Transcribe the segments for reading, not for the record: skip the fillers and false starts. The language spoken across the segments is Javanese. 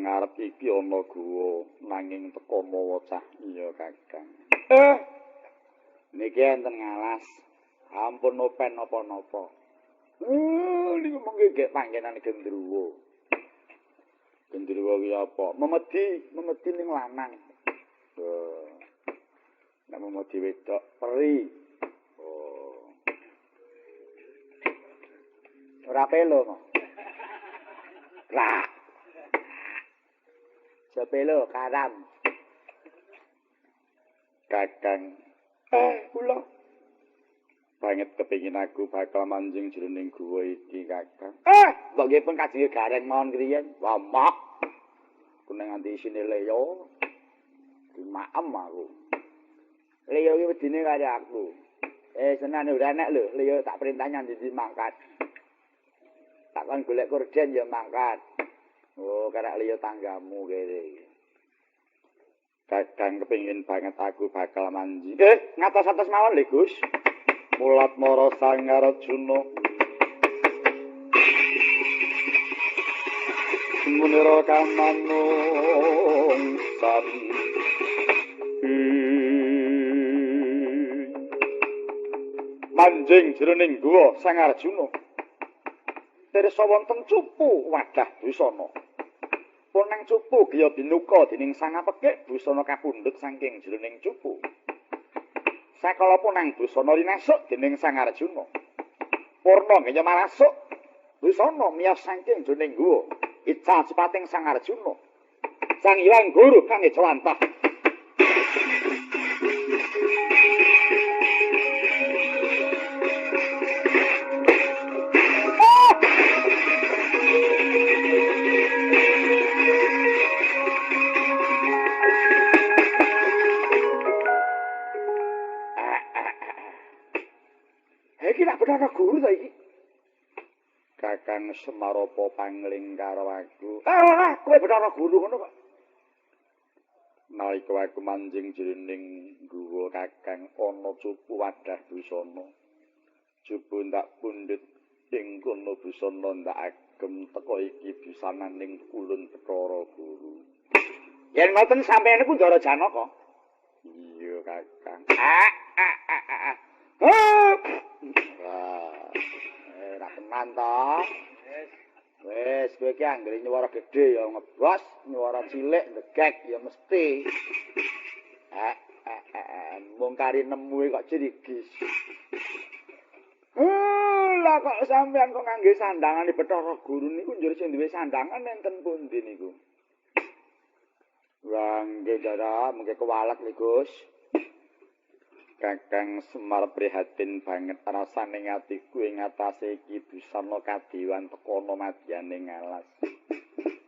ngarep iki ana guwa nanging teka mawa cah iya Kakang. Niki enten ngalas. Ampun open napa-napa. Niku mengke gek panggenan gendruwo. Gendruwo kuwi apa? Memedi ning lanang. Nek memedi wedok peri. Ora pelo kok. Lah. Sepelo karam. Kakang. Kula banget kepengin aku bakal manjing jroning guwa iki, Kakang. Mbok nggih pun kajenge gareng mawon kriyen. Wah, mak. Kuneng nganti isine leyo. Dimaem aku. Leyo iki wedine karo aku. Senane ora enek lho, leyo tak perintah nyandi mangkat. Takon golek korden ya mangkat. Oh, karek liya tanggamu kene. Kakang kepengin banget aku bakal manji. Ngatos-atos mawon lho, Gus. Mulat mara Sang Arjuna. Munira kamanung sami. Manjing jroning guwa Sang Arjuna. Tirsa wonten cupu wadah busana. Ponang cupu giya binuka dening Sang Apekik busana kapundhut saking jroning cupu. Sakala ponang busana rinasuk dening Sang Arjuna. Purna ngya marasuk busana miyos saking jroning guwa. Ical cipating Sang Arjuna. Sang Hyang Guru kang jawantah. Betara guru ta iki? Kakang Semarapa pangling karo aku. Kowe betara guru ngono kok. Nalika aku manjing jroning guwa Kakang ana cupu wadah busana. Cupu ndak pundhut ing kono busana ndak agem teka iki busananing ulun Betara Guru. Yen ngoten sampeyan niku Ndara Janaka. Iya Kakang. Ora tenan to. Wis kowe iki anggere nyuwara gedhe ya ngebos, nyuwara cilik ndegek ya mesti. Mung kari nemu kok cirigis. Lah kok sampean kok ngangge sandangan Betara Guru niku njur sing duwe sandangan enten pundi niku? Wah, nggih Dara, mengke kewalek lho Gus. Kakang Semar prihatin banget rasane atiku ing atase iki busana kadewan tekono madyane ngalas.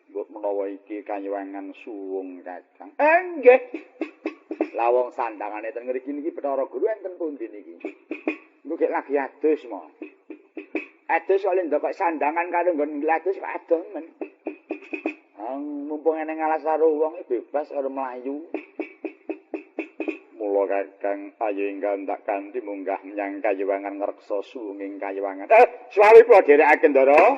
Mbok menawa iki kanyuwangan suwung Kakang. Nggih. Lah wong sandangane ten ngriki niki Betara Guru enten pundi niki? Engko gek lagi adus mo. Adus kok ndok sandangan karo nggon adus kok adon men. Mumpung ene ngalas karo wong bebas karo mlayu. Mula Kakang ayo enggal ndak kanthi munggah menyang kayuwangan ngreksa suwunging kayuwangan. Suwali kula dherekaken Ndara.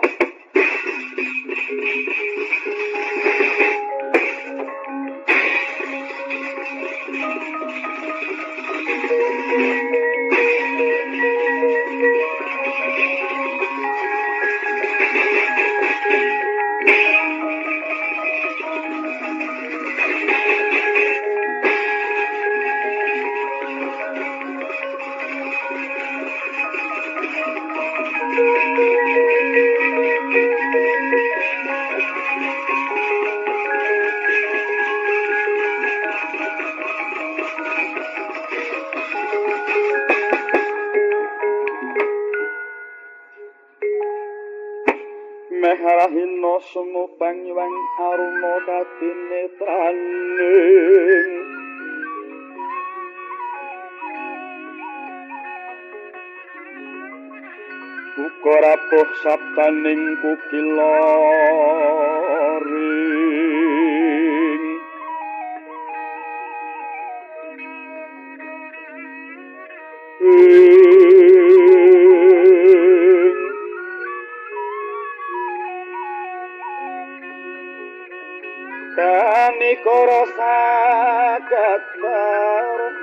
Rahina semu panyuwang aruna katinetraning uga rapuh sabdaning kukilaring Kanikara saged bareng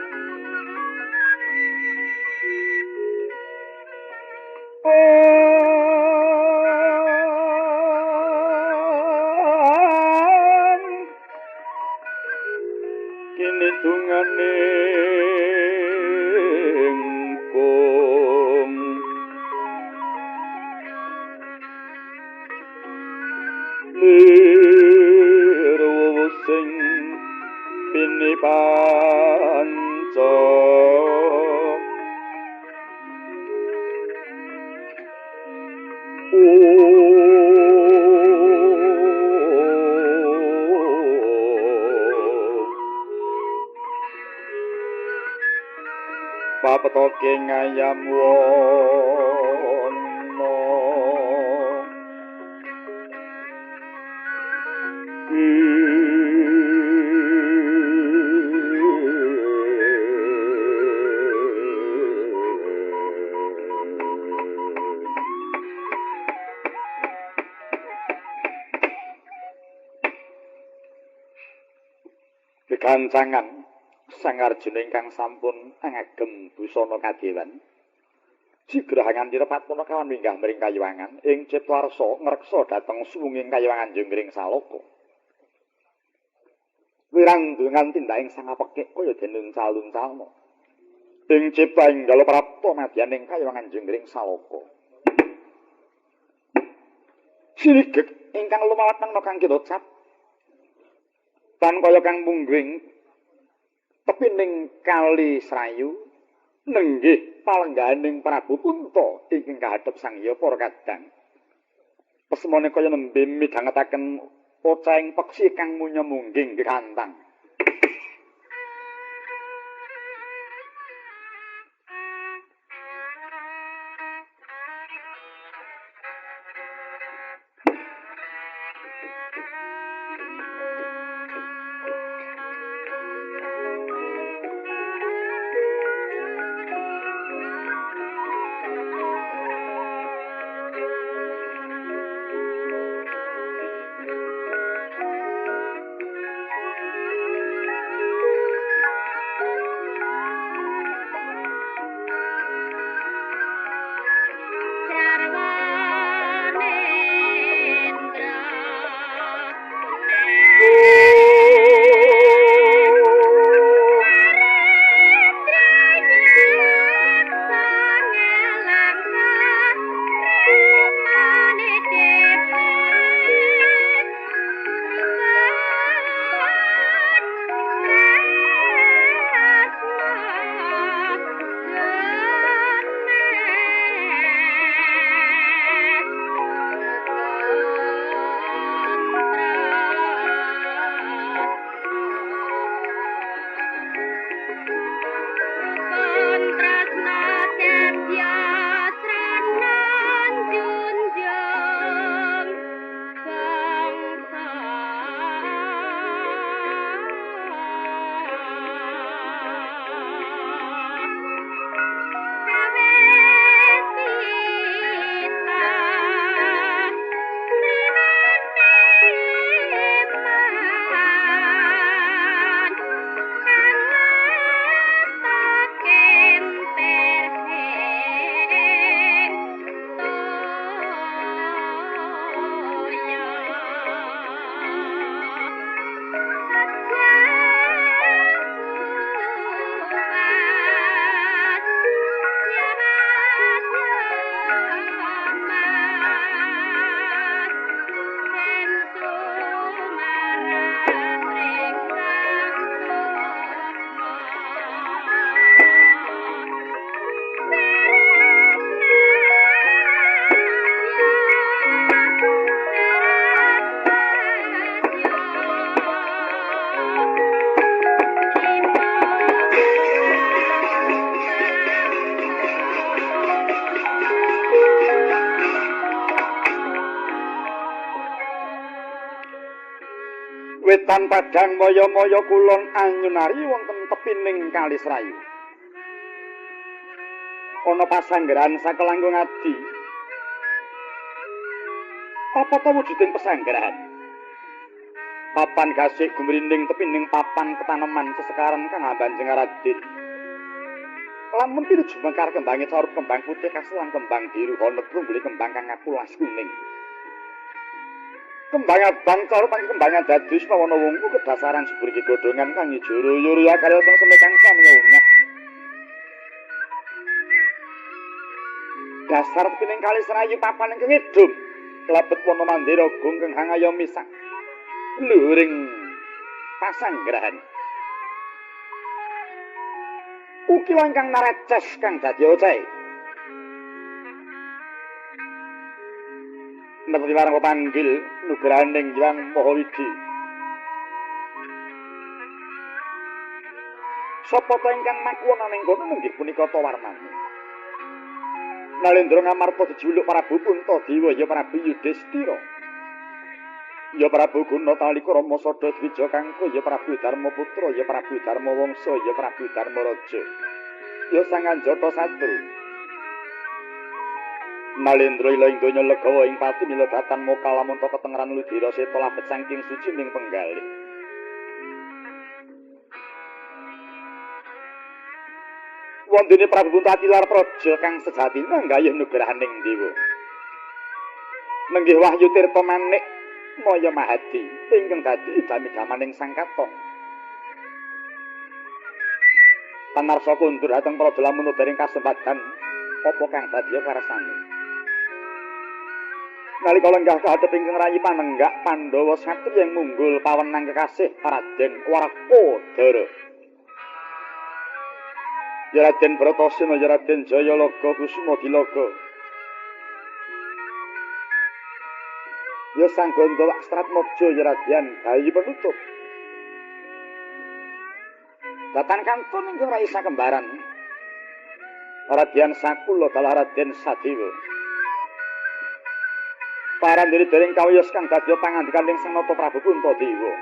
kini dungane kung lirwo sing pinipanca papetoke ngayam wono Kekancangan Sang Arjuna ingkang sampun ngagem busana kadewan sigrahangan direpat punaka kawan minggah mring kayuwangan ing Citwarsa ngreksa dhateng suwunging kayuwangan Jenggring Salaka wirang-wirang tindaking sang apekik kaya dene calun-calna ing cipta enggal prapta madyan ing kayuwangan Jenggring Salaka sinigek ingkang lumawat nang kang kidocap tan kaya kang mungging tepining kali Srayu nenggih palengganing Prabu Punta ingkang kahadhep sang Hyaya para kadang pesemone kaya nembe midhangetaken pocahing peksi kang munya mungging kekantang Wetan Padang Maya-maya kulon anyunari wonten tepining Kali Srayu. Ana pasanggrahan sakelangkung adi. Apa ta wujuding pasanggrahan? papan gasik gumrinding tepining papan ketaneman sesekaran kang Banjeng Raden. Lamun pinuju mekar kembange carup kembang putih kasulan kembang biru ana trumbule kembang kang akulas kuning. Kembang abang carup lan kembang dadus pawana wungku kedasaran subur iki godhongan kang ijo ruyur ya kaya sengseme kang samya unyak. Dasar tepining kali serayu papan ingkang ngidum klebet wana mandira gung kang hangaya misak luring pasanggrahan. Uki langkang nareces kang dadi oceh. Nepati warang panggil nugraning Hyang Mahawidi. Sapa ta ingkang makuwon ing kono inggih punika Tawarmani. Nalendra ngamarta dijuluk Prabu Puntadewa ya Prabu Yudhistira. Ya Prabu Gunatalika Rama Sada Dwija Kangka ya Prabu Darmaputra ya Prabu Darmawangsa ya Prabu Darmaraja. Ya Sang Anjata Satru. Nalendra ila ing donya legawa ing pati mila datan mokal lamun ta ketengeran ludira seta labet saking suci ning penggalih. Wondene Prabu Puntatilar Praja kang sejati nanggayuh nugrahaning dewa. Nenggih Wahyu Tirta Manik Maya Mahadi ingkang dadi idami-idamaning Sang Katon. Panarsa kundur dhateng praja lamun dereng kasempatan apa kang dadi karsane. Nalika lenggah kadhep ingkang rayi panenggak Pandhawa satriya ing munggul pawenang kekasih Raden Warkodara. Ya Raden Bratasena, ya Raden Jayalaga Kusuma Dilaga. Ya Sang Gandha Stratmaja, ya Raden Bayi Penutup. Datan kantun ingkang rai sakembaran. Raden Sakula dalah Raden Sadewa. Parandiri dereng kawiyos kang dadi pangandikaning Sang Nata Prabu Puntadewa.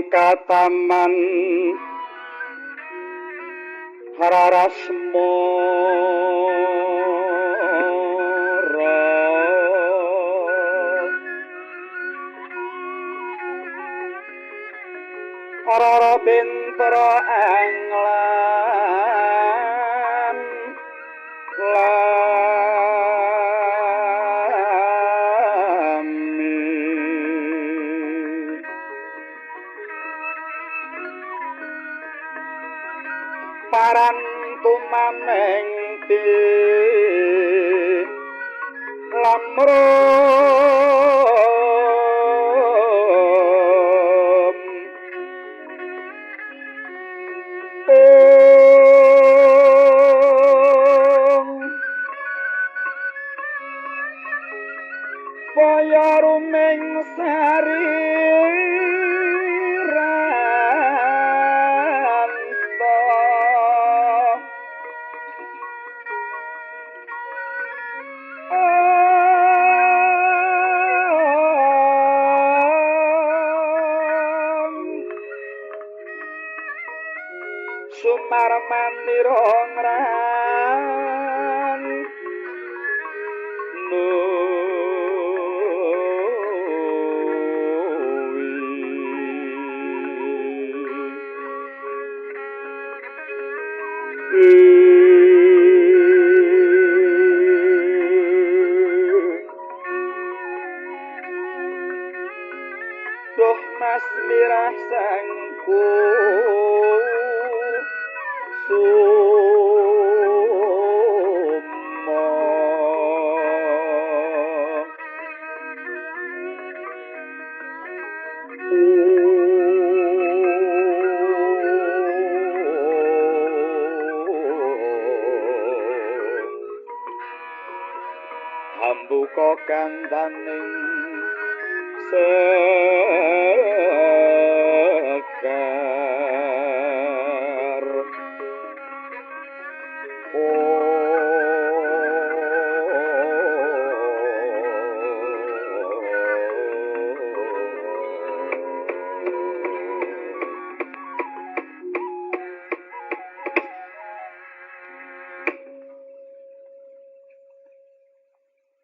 kataman hararasmara harara bentara anglan parantu maneng ti lamrum kaya rumeng sari Sumarmanira ngran Duh mas mirah sangku hambuka kandaning sekar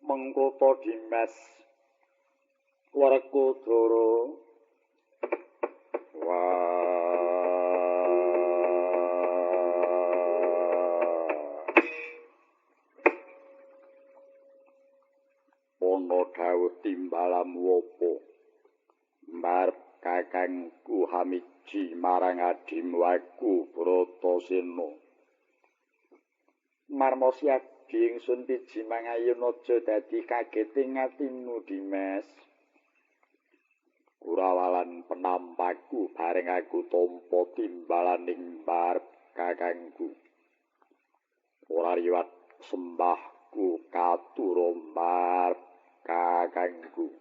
mengkoto Dimas Werkudara ana dawuh timbalam apa mbarep kakangku hamiji marang adimwaku Bratasena marma siadi ingsun piji mangayun aja dadi kageting atimu Dimas Kurawalan penampaku bareng aku tampa timbalaning mbarep kakangku ora liwat sembahku katura mbarep kakangku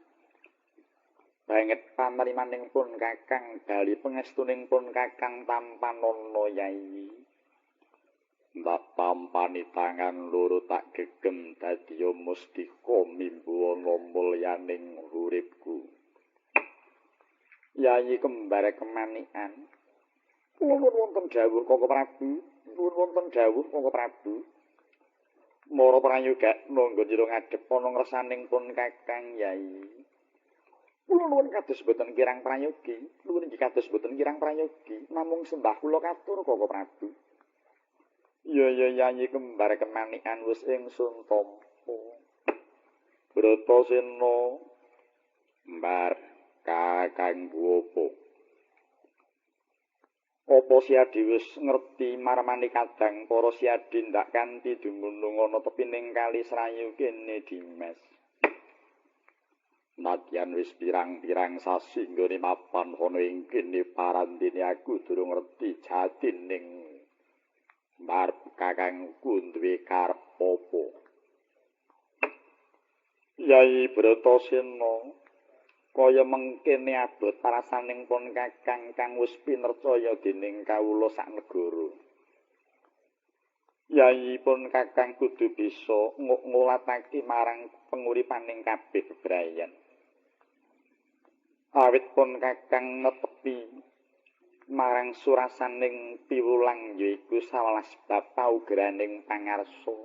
banget panrimaning pun kakang bali pengestuning pun kakang tampanana yai mbak pampani tangan loro tak gegem dadi mustika mimbu ana mulyaning uripku yai kembar kemanikan nuwun wonten dawuh Koko Prabu nuwun wonten dawuh Koko Prabu Mara prayoga nangga jero ngadhep ana ngersaning pun kakang yai kula nuwun kados boten kirang prayogi nuwun inggih kados boten kirang prayogi namung sembah kula katur Koko Prabu ya yai kembar kemanikan wis ingsun tampa Bratasena mbar kakangku apa siadi wis ngerti marmani kadang para siadi ndak kanthi dumunung ana tepining kali Srayu kene Dimas nadyan wis pirang-pirang sasi nggone mapan ana ing kene parandene aku durung ngerti jatining mbarep kakangku duwe karep apa Yai Bratasena kaya mengkene abot parasaning pun kakang kang wis pinercaya dening kawula sak negara. Yai pun kakang kudu bisa ngulatake marang penguripaning kabeh bebrayan. Awit pun kakang netep nepi marang surasaning piwulang yaiku 11 bab paugeraning pangarsa.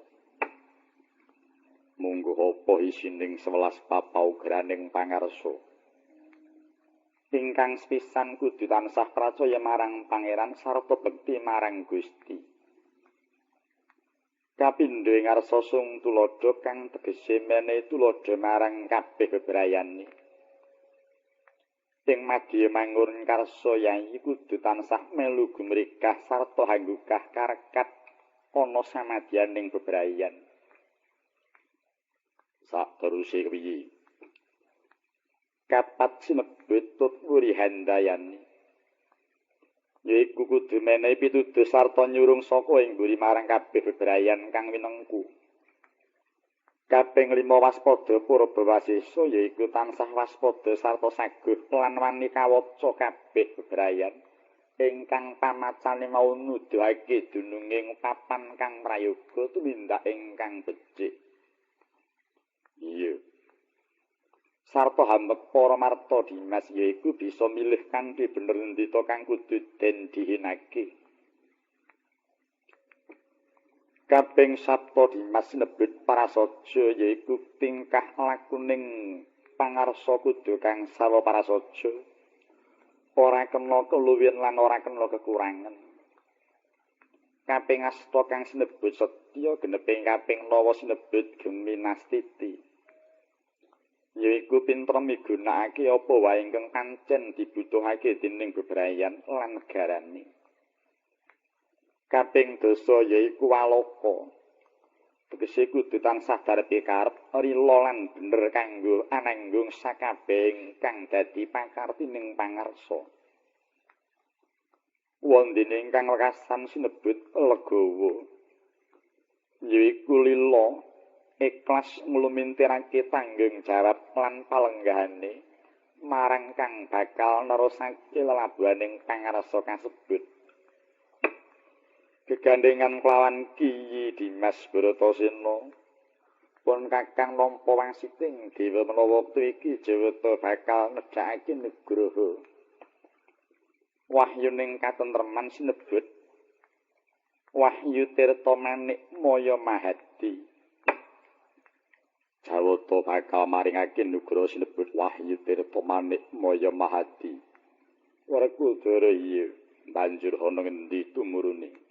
Mungguh apa isining 11 bab paugeraning pangarsa. Ingkang sepisan kudu tansah pracaya marang pangeran sarta bekti marang Gusti. Kapindho ngarsa sung tuladha kang tegese menehi tuladha marang kabeh bebrayane. Ing madya mangun karsa yai kudu tansah melu gumrikah sarta hanggukah karekat ana samadyaning bebrayan. Sateruse kepiye? Kapat sinebut tut nguri handayani. Yaiku kudu menehi pituduh sarta nyurung saka ing mburi marang kabeh bebrayan kang winengku. Kaping 5 waspada purba wasesa yaiku tansah waspada sarta saguh lan wani kawaca kabeh bebrayan ingkang pamacane mau nuduhake dununging papan kang prayoga tumindak ingkang becik. Iya. Sarta hamet para marta Dimas yaiku bisa milih kanthi bener ndita kang kudu den dihinake. Kaping Sabta Dimas nebut parasaja yaiku tingkah lakuning pangarsa kudu kang sawa parasaja. Ora kena keluwihan lan ora kena kekurangan. Kaping Asta kang sinebut Setya geneping kaping 9 sinebut Geminastiti. Yaiku pinter migunakake apa wae ingkang pancen dibutuhake dening bebrayan lan negarane. Kaping 10 yaiku Waloka. Tegese kudu tansah darepe karep rila lan bener kanggo ananggung sakabeh kang dadi pakartining pangarsa. Wondene ingkang wekasan sinebut Legawa. Yaiku lila ikhlas nglumintirake tanggung jawab lan palenggahane marang kang bakal nerusake lelabuhaning pangarsa kasebut. Gegandengan kelawan Ki Dimas Bratasena pun kakang nampa wangsiting dewa menawa wektu iki Jawata bakal nedhakake nugraha. Wahyuning katentreman sinebut Wahyu Tirta Manik Maya Mahadi. Jawata bakal maringake nugraha sinebut Wahyu Tirta Manik Maya Mahadi. Werkudara iya banjur ana ngendi tumurune?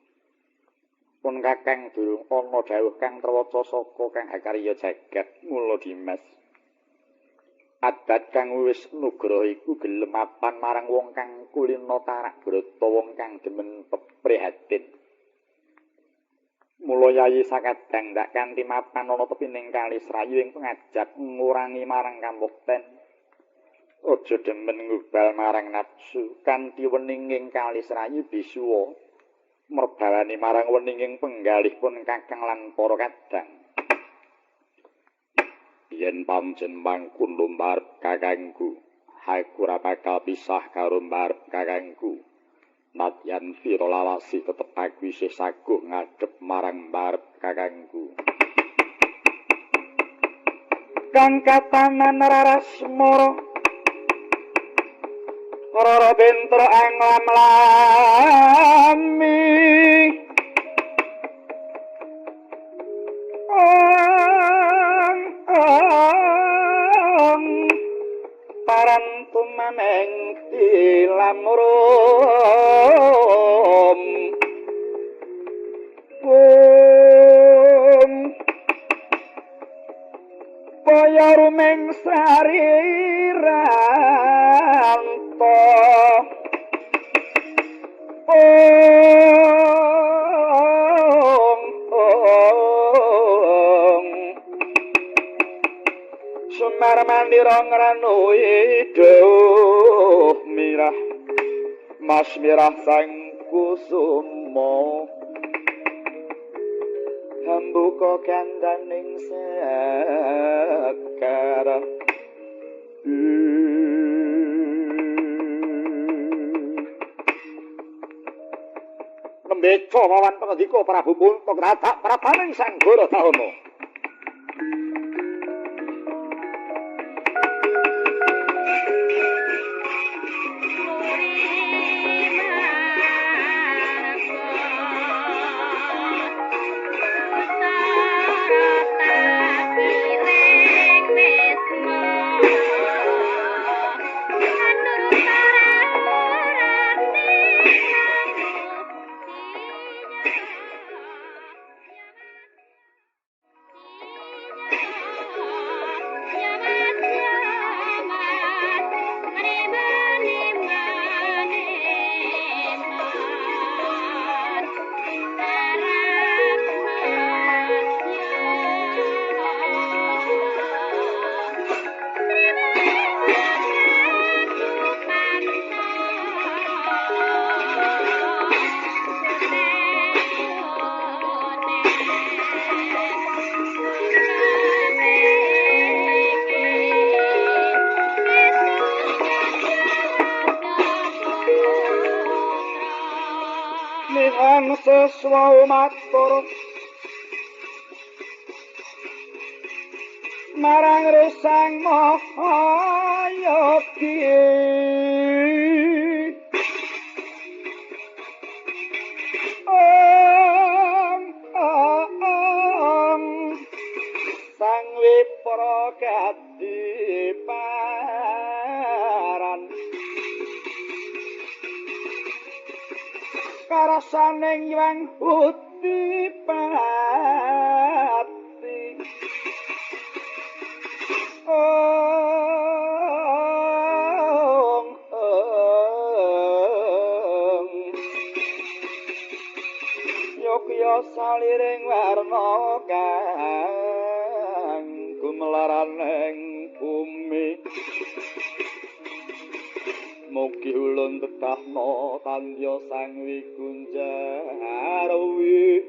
Pun kakang durung ana dawuh kang trewaca saka kang hakarya jagat mula Dimas. Adat kang wis nugraha iku gelem mapan marang wong kang kulina tarak brata wong kang demen peprihatin. Mula yayi sakadang ndak kanthi mapan ana tepining kali Srayu ing pengajap ngurangi marang kamukten. Aja demen ngubal marang nafsu kanthi weninging kali Srayu bisuwa. Merbalani marang weninging penggalih pun kakang lan para kadang. Yen pancen mangkun lumbar kakangku, aku ora bakal pisah karo mbarep kakangku. Nadyan pira lawasi tetep aku isih saguh ngadhep marang mbarep kakangku. Kang katanan Rarasmara Rara bentra anglam lami parantu maneng tilamrum kaya rumeng sariranto Sumar mandira ngranu iduh mirah mas mirah sang kusuma hambuka kandaning sekara Nembeca wawan pengendika Prabu Puntagradak prabaning Sang Goratahana. Dewa matur marang Resang Mahayogi Sang Wipra kadiparan karasaning Hyang Udipati Yogya saliring warna kang gumelaran bumi mugi ulun tetahna tandya sang wikunjarwi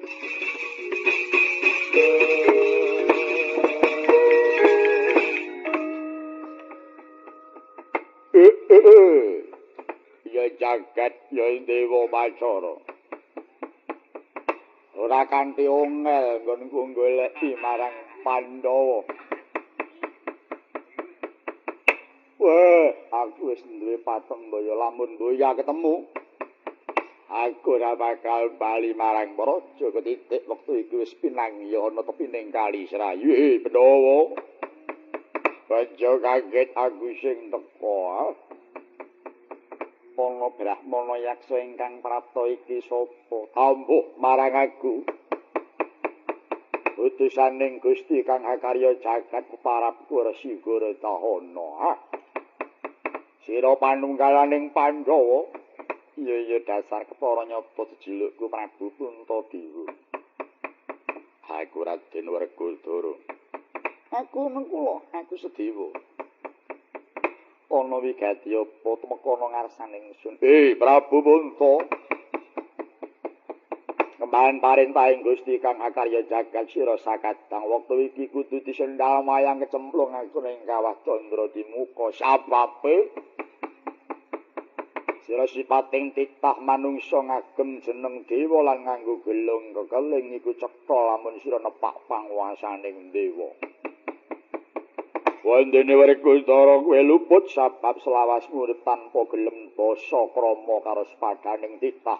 ya jagat ya dewa Bacara ora kanthi ongel nggonku goleki marang Pandhawa. Wah, aku wis duwe patem boyo lamun boya ketemu. Aku ora bakal bali marang Praja ketitik wektu iki wis pinangya ana tepining Kali Serayu. Pandhawa. Aja kaget aku sing teka. Ana Brahmana yaksa ingkang prapta iki sapa? Ambuh marang aku. Utusaning Gusti kang akarya jagat parapku Resi Goratahana. Sira panunggalaning Pandhawa. Iya dasar kepara nyapa jejulukku Prabu Puntadewa. Aku Raden Werkudara. Aku mengkula, aku Sedewa. Ana wigati apa tumeka ngarsaning ingsun. Prabu Punta. Kembahan parentahing Gusti kang akarya jagat sira sakadang wektu iki kudu disendal mayang kecemplung aku ning kawah Candra di muka sababe sira sipating titah manungsa ngagem jeneng dewa lan nganggo gelung kekeling iku cetha lamun sira nepak panguwasaning dewa. Wandene Werkudara kowe luput sabab selawas murid tanpa gelem basa krama karo sepadaning titah.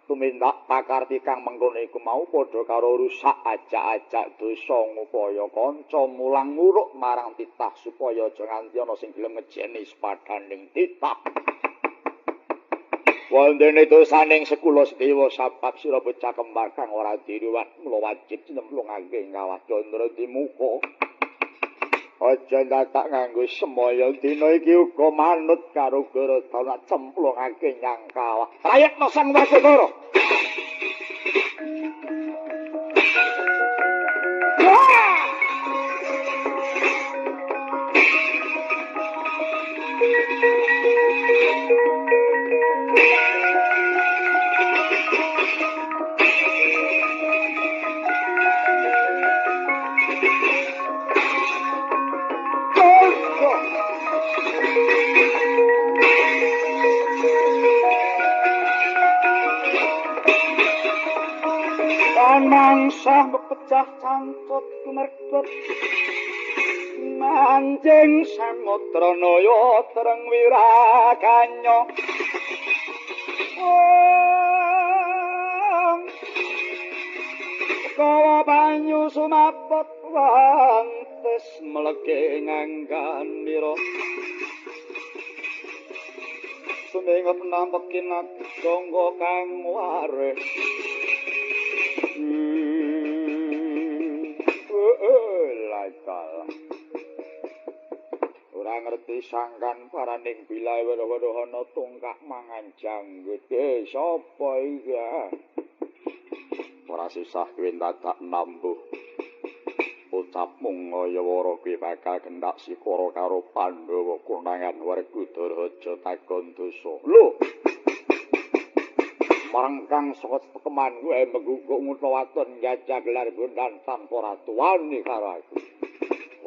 Tumindak pakarti kang mengkono iku mau padha karo rusak ajak-ajak dosa ngupaya kanca mulang nguruk marang titah supaya aja nganti ana sing gelem ngejeni sepadaning titah. Wandene dosaning sekula Sedewa sabab sira bocah kembar kang ora diriwat mula wajib nyemplungake kawah Candra di muka. Aja dadak nganggo semaya dina iki uga manut karo Goratana cemplungake nyang kawah. Rayekna Sang Werkudara. Mangsa pecah cantut kumerkut manjing samudra naya tereng wiraganya kawa banyu sumaput wantes mlege ngangganira sumengot nampekin gangga kang waris ora ngerti sangkan paraning bilae weruh-weruhana tungkak mangan janggut. Sapa iki? Ora susah kowe dadak nambuh. Ucapmu ngayawara kowe bakal gendak sikara karo Pandhawa konangan Werkudara aja takon dosa. Lho. Marangkang saka tekeman kowe mengguguk ngutha waton njajah gelar bondan tanpa ratu wani karo aku.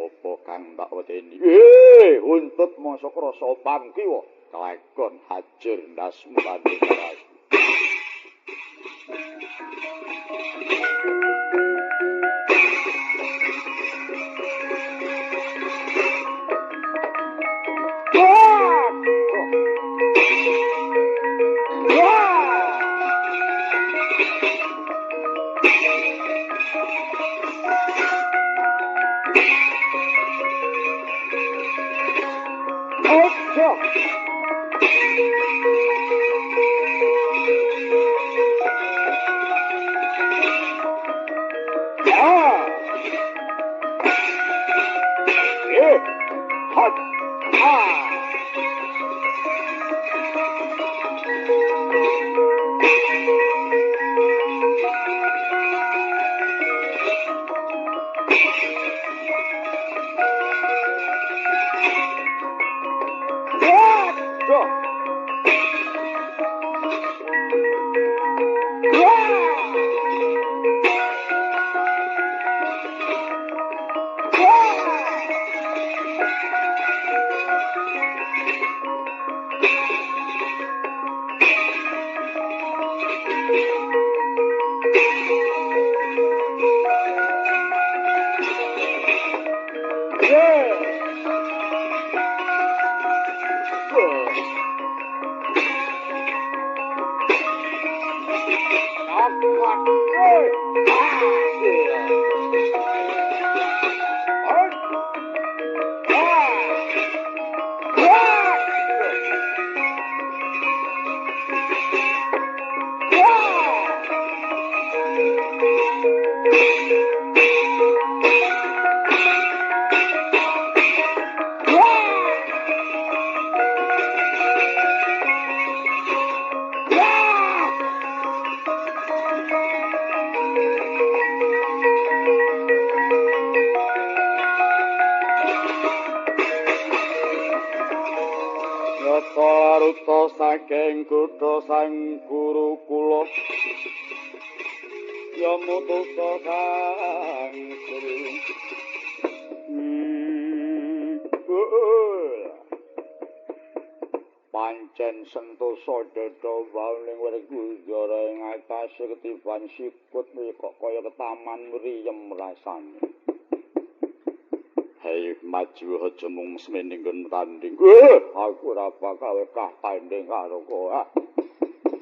Apa kang tak wedeni? Untut mangsa krasa bangkiwa kelakon hajur ndasmu banding karo aku. Saking kutha sang guru kula ya mutusa sang pancen sentosa dada waling wergujara ing atase ketiban sikut kok kaya ketaman mriyem rasane. Hei maju aja mung semene nggon tanding. Aku ora bakal kah tanding karo kowe.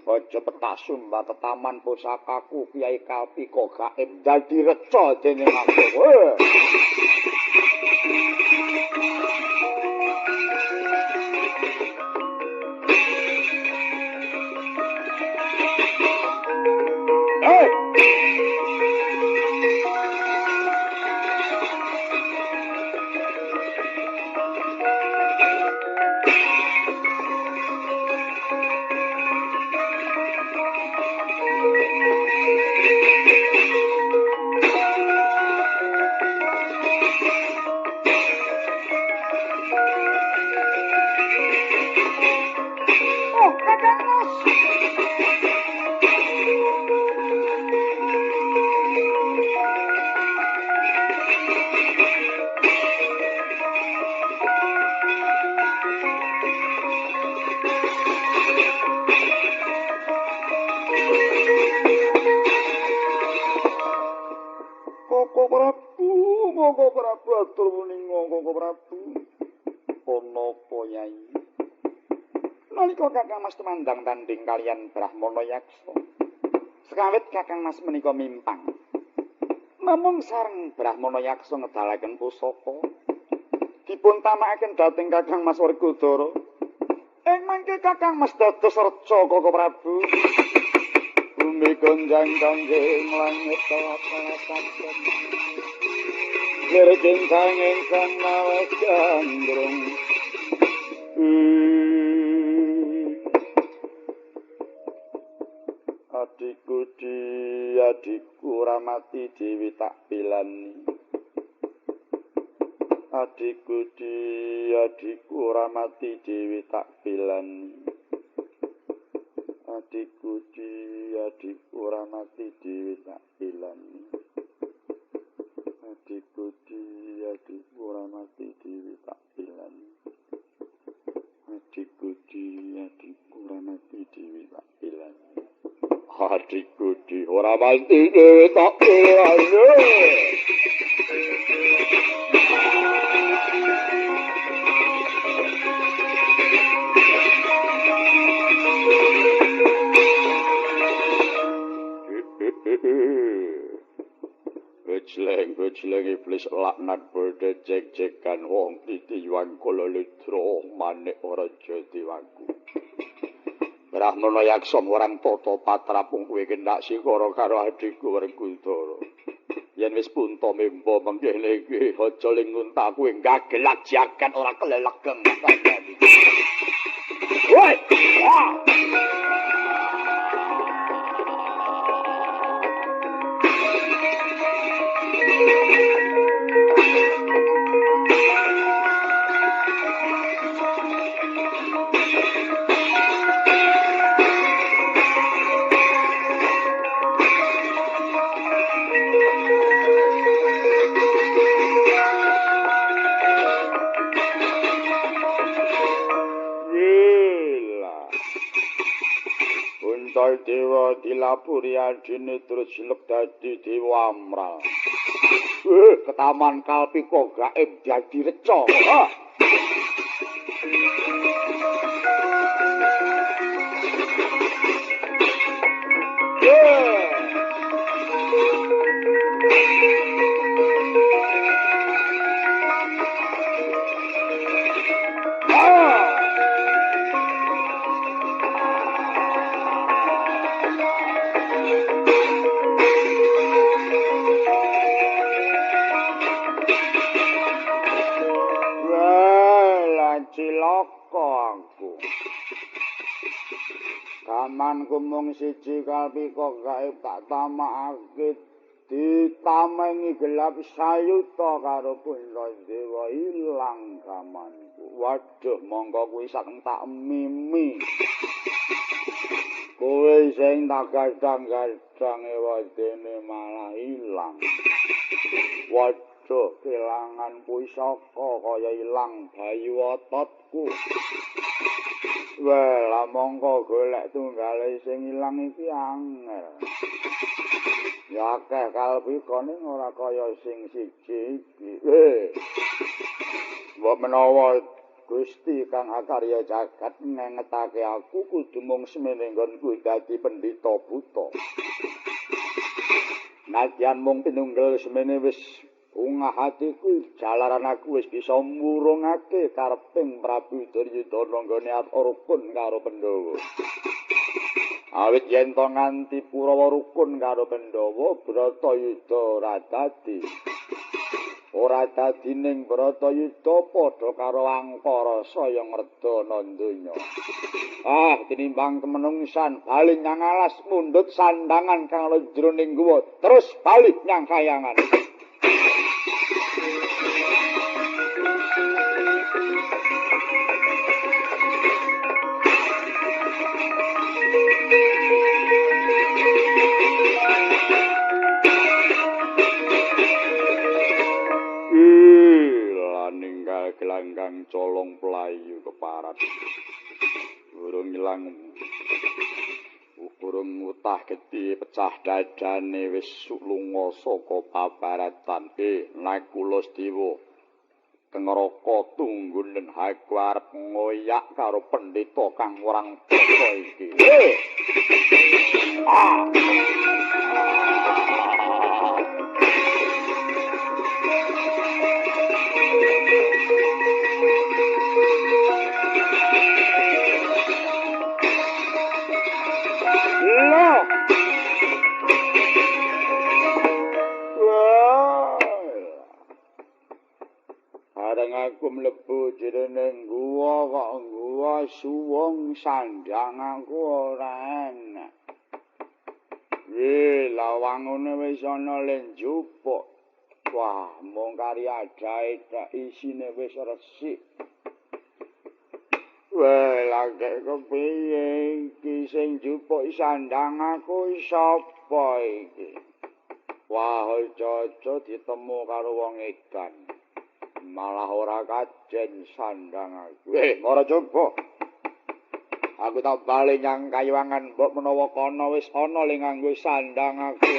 Aja petak sumbah tetaman pusakaku Kiai Kalpika gaib dadi reca dening aku. Koko Prabu atur muninga Koko Prabu. Ana apa Yai? Nalika Kakang Mas tumandang tanding kaliyan Brahmana Yaksa. Sekawit Kakang Mas menika mimpang. Namung sareng Brahmana Yaksa ngedalaken pusaka. Dipun tamakaken dhateng Kakang Mas Werkudara. Ing mangke Kakang Mas dados reca Koko Prabu. Bumi gonjang kanggeng langit kalapan. Lirjing sanging kanawas gandrung. Adikku ramati Dewi tak pilani. Adikku ramati Dewi tak pilani. Adikku ramati Dewi tak pilani. Adikku ramati Dewi tak pilani. Adikku ramati Dewi tak pilani. Adikku ora mati dhewe tak ilane. Gejleng iblis laknat bodhe cek-cekan wong titiwan kala lidra manik ora jadi waku. Brahmana yaksa marang tata patrapung kowe kendak sikara karo adikku Werkudara. Yen wis punta memba mengkene iki aja ling unta kowe gagelak jagat ora kelelegeng. Woi! Dewa dilapuri adine terus silep dadi dewa amral. Ketaman Kalpika gaib dadi reca. Kamanku mung siji Kalpika gaib tak tamakake ditamengi gelap sayuta karo Puntadewa ilang kamanku. Waduh mongko kuwi sak tak mimi. Kowe sing tak gadang-gadange wadene malah ilang. Waduh kelangan pusaka kaya ilang bayu ototku. Wah, mongko golek tunggale sing ilang iki angel. Ya akeh Kalpikane ora kaya sing siji iki. Mbok menawa Gusti kang akarya jagat ngengetake aku kudu mung semene nggonku dadi pendhita buta. Nadyan mung pinunggal semene wis bungah hatiku jalaran aku wis bisa murungake kareping Prabu Duryudana nggone rukun karo Pandhawa. Awit yen to nganti Kurawa rukun karo Pandhawa, Bratayuda ora dadi. Ora dadi ning Bratayuda padha karo Angkara saya ngredana donya. Tinimbang kemenungsan bali nyang alas mundhut sandangan kang ana jroning guwa, terus bali nyang kayangan. Ninggal gelanggang colong pelayu keparat. Burung ilang burung utah gedhe pecah dadane wis lunga saka pabaratan. Naik kula Dewa Tengraka tunggunen aku arep ngoyak karo pendeta kang orang teka iki. Bareng aku mlebu jroning guwa kok guwa suwung sandhang aku ora enak. Lawangane wis ana len njupuk. Wah, mung kari adahe tak isine wis resik. Lagi kepiye iki sing njupuk sandhang aku sapa iki? Wah, aja ditemu karo wong edan. Malah ora kajen sandhang aku. Ora coba. Aku tak bali nyang Kayuwangan mbok menawa kono wis ana ling nganggo sandang aku.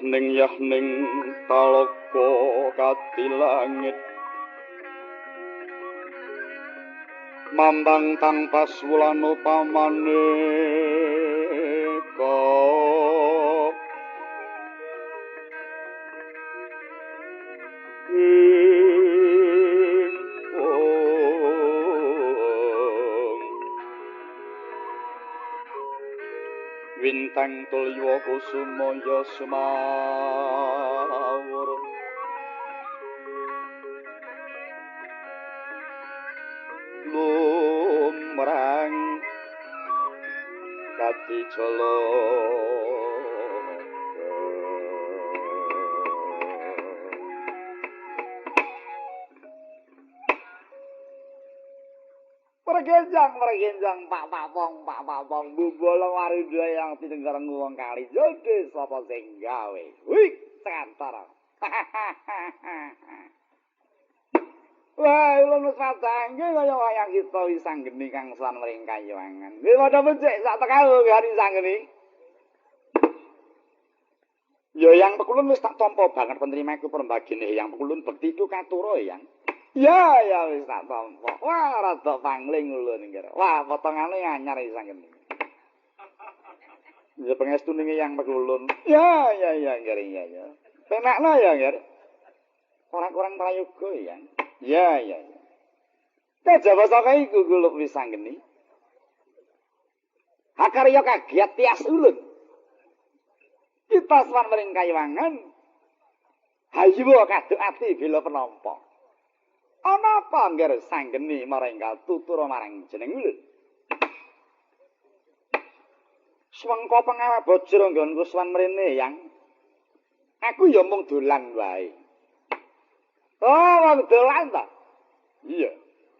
Yahning talaka katilangit mambang tanpa wulan upamaneka Wintang tulya kusumaya sumawur lumrang kati jala Pergenjang Pak Pong bubala warida yang tinenggareng wong kali jode sapa sing gawe wih cantara wah ulun wis padangge kaya wayang kita wis sanggeni kang sowan mring Kayuwangan kowe padha becik sak tekalu hari sanggeni ya yang pekulun wis tak tampa banget penerimaku perembagine yang pekulun bektiku katuro yang ya wis tak tampa. Wah, rada pangling ulun nggih. Wah, potongane anyar iki sangen. Ya pengestune yang pekulun. Ya, nggih ya. Penakno ya, nggih. Kurang-kurang prayoga ya. Ya. Kejaba saka iku kula wis sanggeni. Hakarya kagiat tias ulun. Kita sowan mring Kayuwangan. Hayu kaduk ati bila penampa. Ana apa ngger sanggeni marang tutur marang jeneng ulun. Swengko pengawa bojro nggonku sowan mrene yang. Aku ya mung dolan wae. Oh, wong dolan ta? Iya.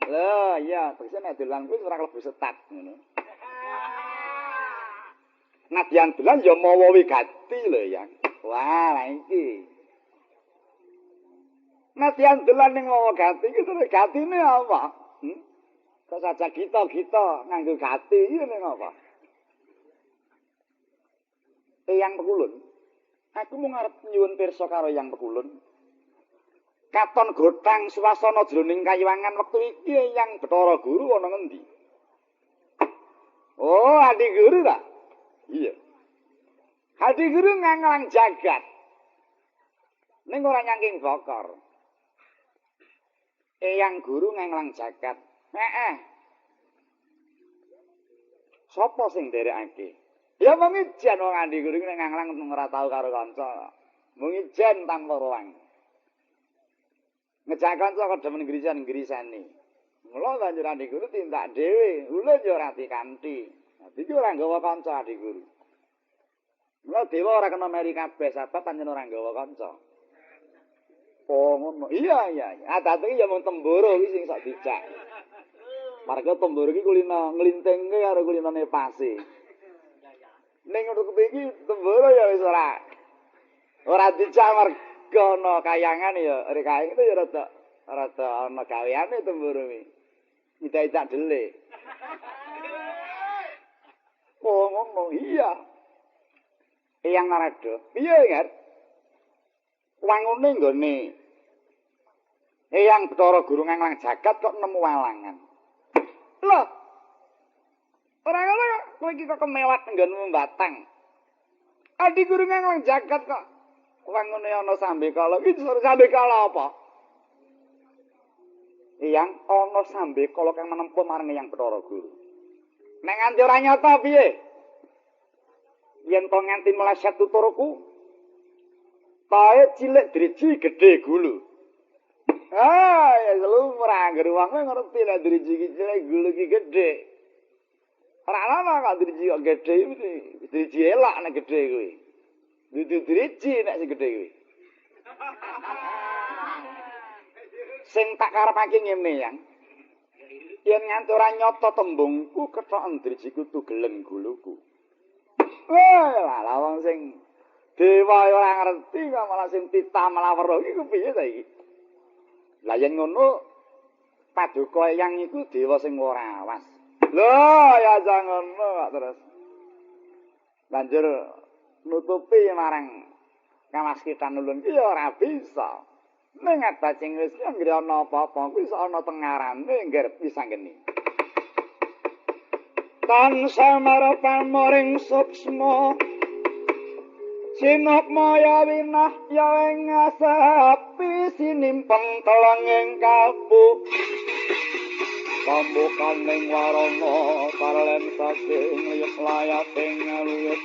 Lah, iya, tegese nek dolan kuwi ora klebu setat ngono. Nadyan dolan ya mawa wigati lho yang. Wah, lha iki. Nadyan dolan ning mawa gati iki terus gatine apa? Kok saja kita nganggo gati iki ning apa? Yang Pekulun. Aku mau ngarep nyuwun pirsa karo Yang Pekulun. Katon gotang swasana jroning Kayuwangan wektu iki Yang Bathara Guru ana ngendi? Oh, Adi Guru ta? Iya. Adi Guru nganglang jagat. Ning ora nyangking bokor. Eyang Guru nganglang jagat. Heeh. Sopo sing nderekake? Ya mung ijen wong Adi Guru nek nganglang ora tau karo kanca. Mung ijen tanpa ruang. Ngejak kanca kok demen ngrisan-ngrisani. Mula banjur Adi Guru tindak dhewe, ulun ya ora dikanthi. Dadi ora nggawa kanca Adi Guru. Mula dewa ora kena meri kabeh sebab pancen ora nggawa kanca. Oh ngono. Iya. Adate ya mung temboro iki sing sok dijak. Marga tembur iki kulino nglintingke karo kulinane pase. Ning ngono iki tembur ya wis ora dicak marga ana kayangan ya rekae itu ya rada ana gaweane tembur iki. Ida-ida dhelik. Oh ngono iya. Eyang Narada. Piye, Ngar? Wangune nggone Eyang Bathara Guru nganglang jagat kok nemu walangan. Lho. Ora ngono kowe iki kok kemewat nggonmu Batang. Adi Guru nganglang jagat kok wangune ana sambekala. Iki sambekala apa? Eyang ana sambekala kang menempuh marang Eyang Bathara Guru. Nek nganti ora nyata piye? Yen to nganti meleset tuturku, tae cilik driji gedhe gulu. Ah, ya lumrah geruang kowe ngerti nek driji iki cilik gulu iki gedhe. Ora ana kok driji kok gedhe iki. Driji elak nek gedhe kuwi. Dudu driji nek sing gedhe kuwi. Sing tak karepake ngene yang. Yen nganti ora nyata tembungku kethoken drijiku tugeleng guluku. Lah wong sing dewa ora ngerti kok malah sing titah malah weruh iki piye ta iki? Lah yen ngono paduka eyang iku dewa sing ora awas. Lho ya aja ngono kok terus. Banjur nutupi marang kawaskitan ulun iki ya ora bisa. Ning atacing wis anggere ana apa-apa kuwi iso ana tengarane ngger pisanggeni. Tansah marapan moring suksma sinok maya winah ya ing asapi sinimpen telenging kalbu pambukaning warana parlen saking liyep layating aluyut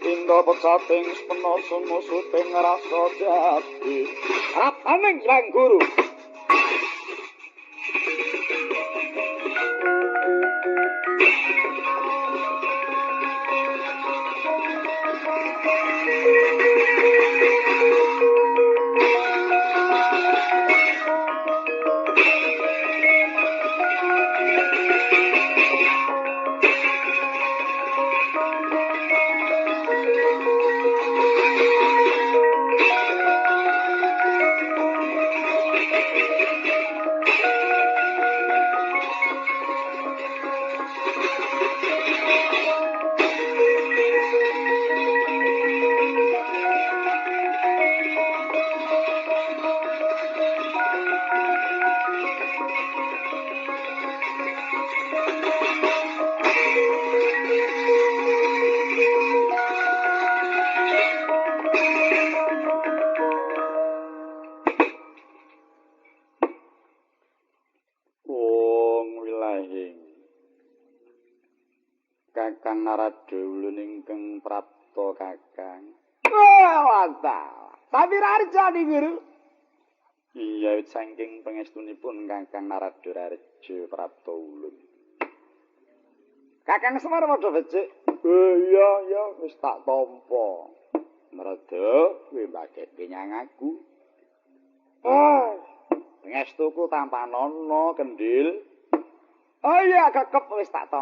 Indo pecating sepena sumusuting rasa jati rapaning Hyang Guru. Kakang Narada ulun ingkang prapta Kakang. Wah, tapi Raja di Guru. Iya saking pangestunipun Kakang Narada Raja prapta ulun. Kakang Semar padha becik. Iya ya wis tak tampa. Narada kowe mbageke nyang aku. Pangestuku tampa nono kendhil. Oh iya kekep wis tak tampa.